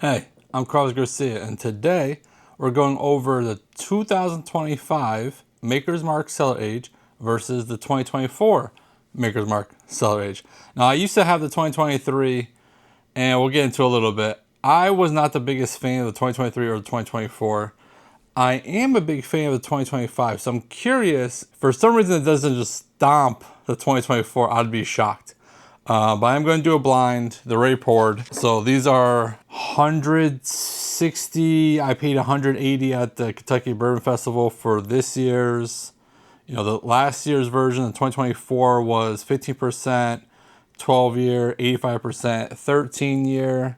Hey, I'm Carlos Garcia, and today we're going over the 2025 Maker's Mark Cellar Age versus the 2024 Maker's Mark Cellar Age. Now, I used to have the 2023, and we'll get into a little bit. I was not the biggest fan of the 2023 or the 2024. I am a big fan of the 2025, so I'm curious. For some reason, it doesn't just stomp the 2024. I'd be shocked. But I'm going to do a blind. They're already poured. So these are 160. I paid 180 at the Kentucky Bourbon Festival for this year's. You know, the last year's version, the 2024, was 15%, 12 year, 85%, 13 year.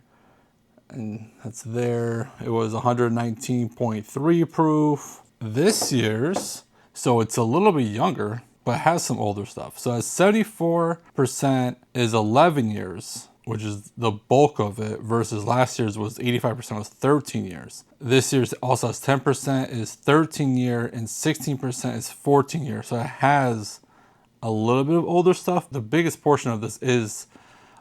And that's there. It was 119.3 proof. This year's, so it's a little bit younger, but has some older stuff. So at 74% is 11 years, which is the bulk of it, versus last year's was 85% was 13 years. This year's also has 10% is 13 year and 16% is 14 years. So it has a little bit of older stuff. The biggest portion of this is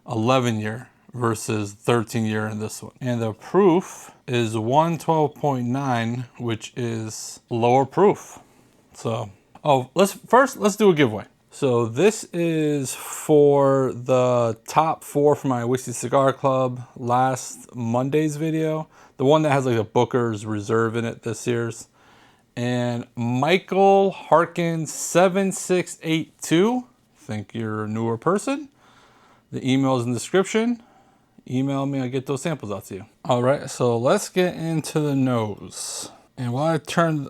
11 year versus 13 year in this one. And the proof is 112.9, which is lower proof. So let's do a giveaway. So this is for the top 4 for my Whiskey Cigar Club last Monday's video. The one that has like a Booker's Reserve in it this year's. And Michael Harkins 7682. Think you're a newer person. The email is in the description. Email me, I'll get those samples out to you. All right, so let's get into the nose. And while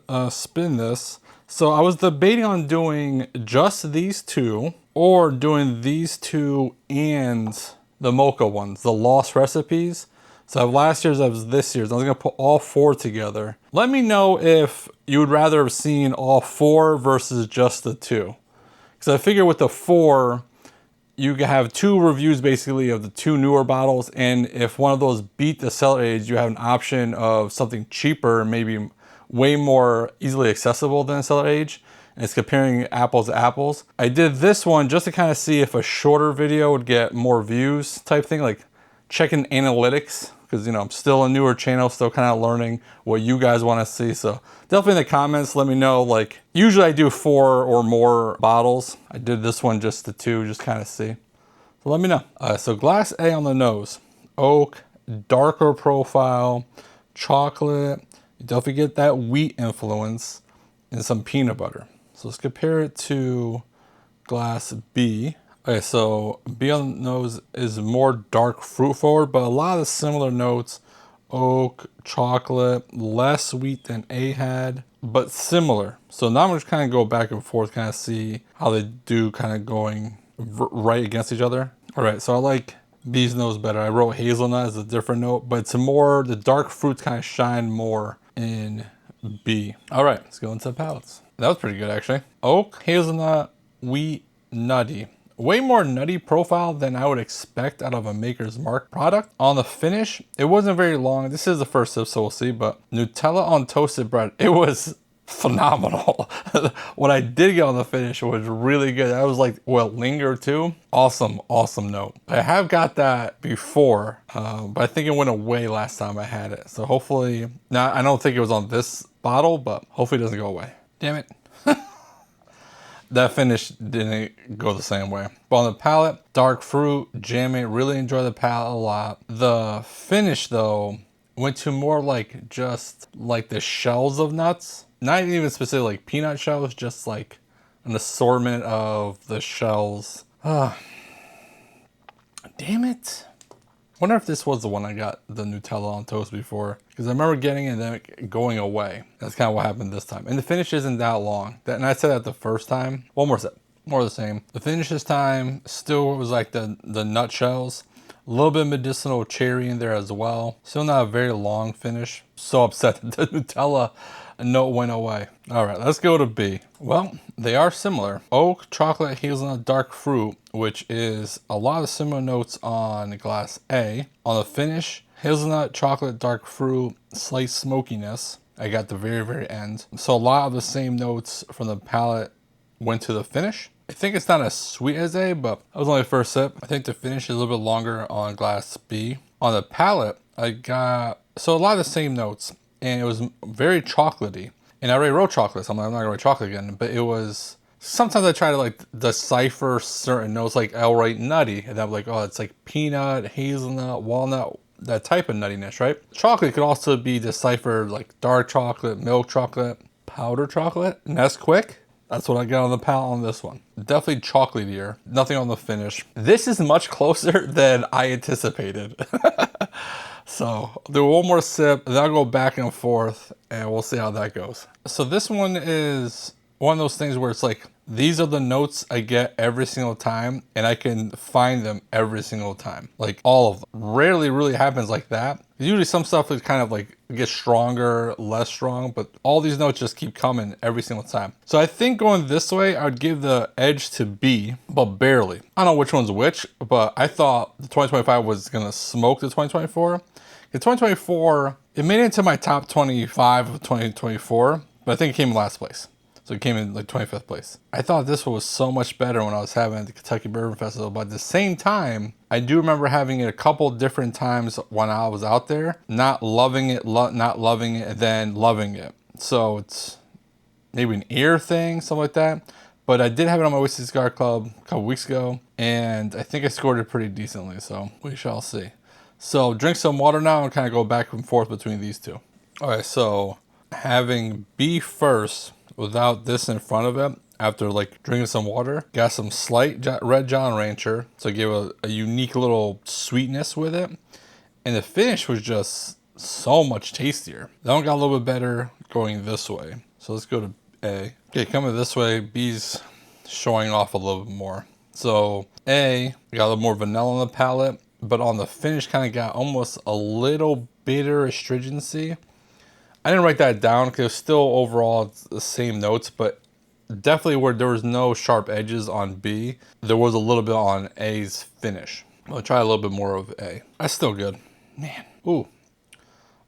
I spin this, so I was debating on doing just these two or doing these two and the mocha ones, the lost recipes. So I have last year's, I have this year's. I was gonna put all 4 together. Let me know if you would rather have seen all 4 versus just the 2. Because I figure with the 4, you can have 2 reviews basically of the 2 newer bottles. And if one of those beat the cellar age, you have an option of something cheaper, maybe way more easily accessible than cellar age. And it's comparing apples to apples. I did this one just to kind of see if a shorter video would get more views type thing, like checking analytics. Because, you know, I'm still a newer channel, still kind of learning what you guys want to see. So definitely in the comments, let me know. Like, usually I do 4 or more bottles. I did this one just the 2, just kind of see. So let me know. So glass A on the nose. Oak, darker profile, chocolate. You definitely get that wheat influence and some peanut butter. So let's compare it to glass B. Okay, so B on the nose is more dark fruit forward, but a lot of similar notes. Oak, chocolate, less wheat than A had, but similar. So now I'm just kind of go back and forth, kind of see how they do kind of going right against each other. All right, so I like B's nose better. I wrote hazelnut as a different note, but it's more, the dark fruits kind of shine more in B. All right, let's go into the palates. That was pretty good actually. Oak, hazelnut, wheat, nutty. Way more nutty profile than I would expect out of a Maker's Mark product. On the finish, it wasn't very long. This is the first sip, so we'll see, but Nutella on toasted bread, it was phenomenal. What I did get on the finish was really good. That was like, well, linger too. Awesome, awesome note. I have got that before, but I think it went away last time I had it. So hopefully, now I don't think it was on this bottle, but hopefully it doesn't go away. Damn it. That finish didn't go the same way. But on the palate, dark fruit, jammy, really enjoy the palate a lot. The finish though, went to more like just like the shells of nuts. Not even specifically like peanut shells, just like an assortment of the shells. Damn it. Wonder if this was the one I got the Nutella on toast before, because I remember getting it and then going away. That's kind of what happened this time. And the finish isn't that long. And I said that the first time. One more sip, more of the same. The finish this time still was like the nut shells. A little bit of medicinal cherry in there as well. Still not a very long finish. So upset that the Nutella note went away. All right, let's go to B. Well, they are similar. Oak, chocolate, hazelnut, dark fruit, which is a lot of similar notes on glass A. On the finish, hazelnut, chocolate, dark fruit, slight smokiness. I got the very, very end. So a lot of the same notes from the palate went to the finish. I think it's not as sweet as A, but that was only the first sip. I think the finish is a little bit longer on glass B. On the palate, I got, so a lot of the same notes, and it was very chocolatey. And I already wrote chocolate, so I'm not gonna write chocolate again, but it was, sometimes I try to like decipher certain notes, like I'll write nutty, and I'm like, oh, it's like peanut, hazelnut, walnut, that type of nuttiness, right? Chocolate could also be deciphered like dark chocolate, milk chocolate, powder chocolate, Nesquik. That's what I got on the palate on this one. Definitely chocolatier, nothing on the finish. This is much closer than I anticipated. So I'll do one more sip, then I'll go back and forth, and we'll see how that goes. So this one is one of those things where it's like, these are the notes I get every single time, and I can find them every single time. Like all of them. Rarely really happens like that. Usually some stuff is kind of like gets stronger, less strong, but all these notes just keep coming every single time. So I think going this way, I would give the edge to B, but barely. I don't know which one's which, but I thought the 2025 was gonna smoke the 2024. In 2024, it made it into my top 25 of 2024, but I think it came in last place. So it came in like 25th place. I thought this was so much better when I was having it at the Kentucky Bourbon Festival, but at the same time, I do remember having it a couple different times when I was out there, not loving it, not loving it, and then loving it. So it's maybe an ear thing, something like that. But I did have it on my Whiskey Cigar Club a couple weeks ago, and I think I scored it pretty decently, so we shall see. So drink some water now and kind of go back and forth between these two. All right, so having B first, without this in front of it, after like drinking some water, got some slight red John Rancher, so it gave a unique little sweetness with it, and the finish was just so much tastier. That one got a little bit better going this way, so let's go to A. Okay, coming this way, B's showing off a little bit more. So A got a little more vanilla on the palate, but on the finish kind of got almost a little bitter astringency. I didn't write that down because still overall it's the same notes, but definitely where there was no sharp edges on B, there was a little bit on A's finish. I'll try a little bit more of A. That's still good. Man, ooh.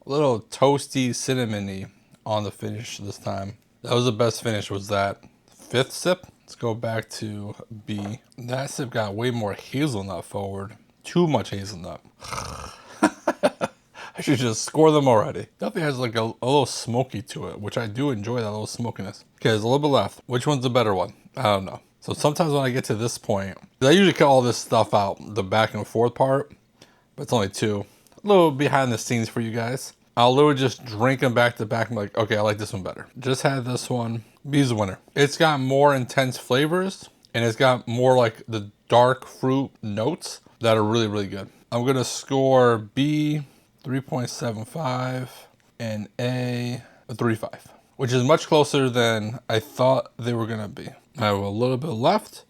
A little toasty, cinnamony on the finish this time. That was the best finish, was that fifth sip. Let's go back to B. That sip got way more hazelnut forward. Too much hazelnut. I should just score them already. Definitely has like a little smoky to it, which I do enjoy, that little smokiness. Okay, there's a little bit left. Which one's the better one? I don't know. So sometimes when I get to this point, I usually cut all this stuff out, the back and forth part, but it's only two. A little behind the scenes for you guys. I'll literally just drink them back to back and be like, okay, I like this one better. Just had this one. B's the winner. It's got more intense flavors, and it's got more like the dark fruit notes that are really, really good. I'm gonna score B 3.75 and A 3.5, which is much closer than I thought they were gonna be. I have a little bit left.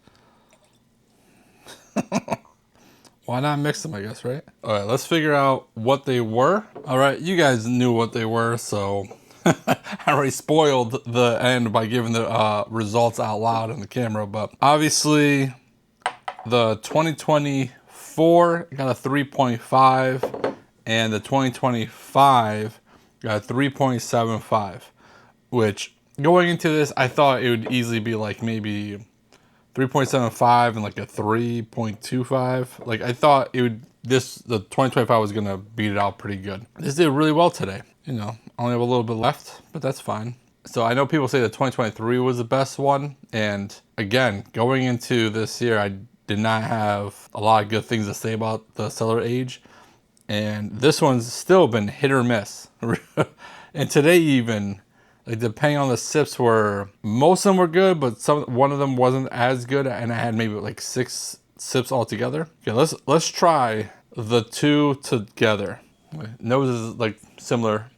Why not mix them, I guess, right? All right, let's figure out what they were. All right, you guys knew what they were, so I already spoiled the end by giving the results out loud on the camera, but obviously the 2024 got a 3.5 and the 2025 got a 3.75, which going into this, I thought it would easily be like maybe 3.75 and like a 3.25. Like I thought it would, the 2025 was gonna beat it out pretty good. This did really well today. You know, I only have a little bit left, but that's fine. So I know people say that 2023 was the best one. And again, going into this year, I did not have a lot of good things to say about the Cellar age. And this one's still been hit or miss. And today even, like depending on the sips, were most of them were good, but one of them wasn't as good, and I had maybe like 6 sips altogether. Okay, let's try the two together. Nose is like similar.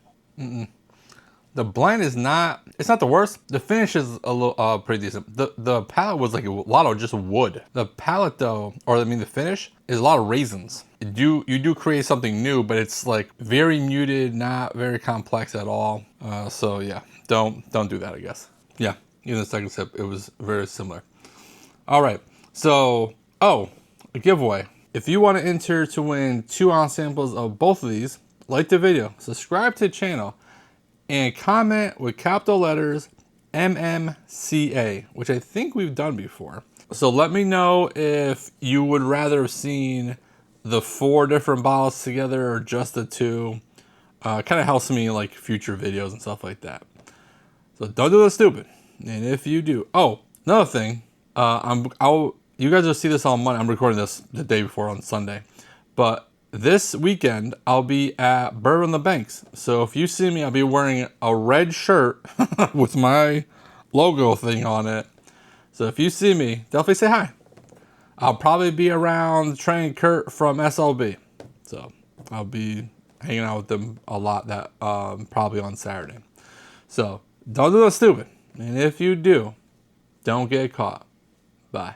The blend is not, it's not the worst. The finish is a little pretty decent. The palate was like a lot of just wood. The palate though, or I mean the finish, is a lot of raisins. You do create something new, but it's like very muted, not very complex at all. So yeah, don't do that, I guess. Yeah, even the second sip, it was very similar. All right, so, a giveaway. If you want to enter to win 2-ounce samples of both of these, like the video, subscribe to the channel, and comment with capital letters MMCA, which I think we've done before. So let me know if you would rather have seen the 4 different bottles together or just the 2. Kind of helps me like future videos and stuff like that. So don't do the stupid. And if you do, oh, another thing, you guys will see this on Monday. I'm recording this the day before on Sunday, but this weekend I'll be at Bourbon the Banks. So if you see me, I'll be wearing a red shirt with my logo thing on it. So if you see me, definitely say hi. I'll probably be around Trey and Kurt from SLB. So I'll be hanging out with them a lot that probably on Saturday. So don't do the stupid. And if you do, don't get caught. Bye.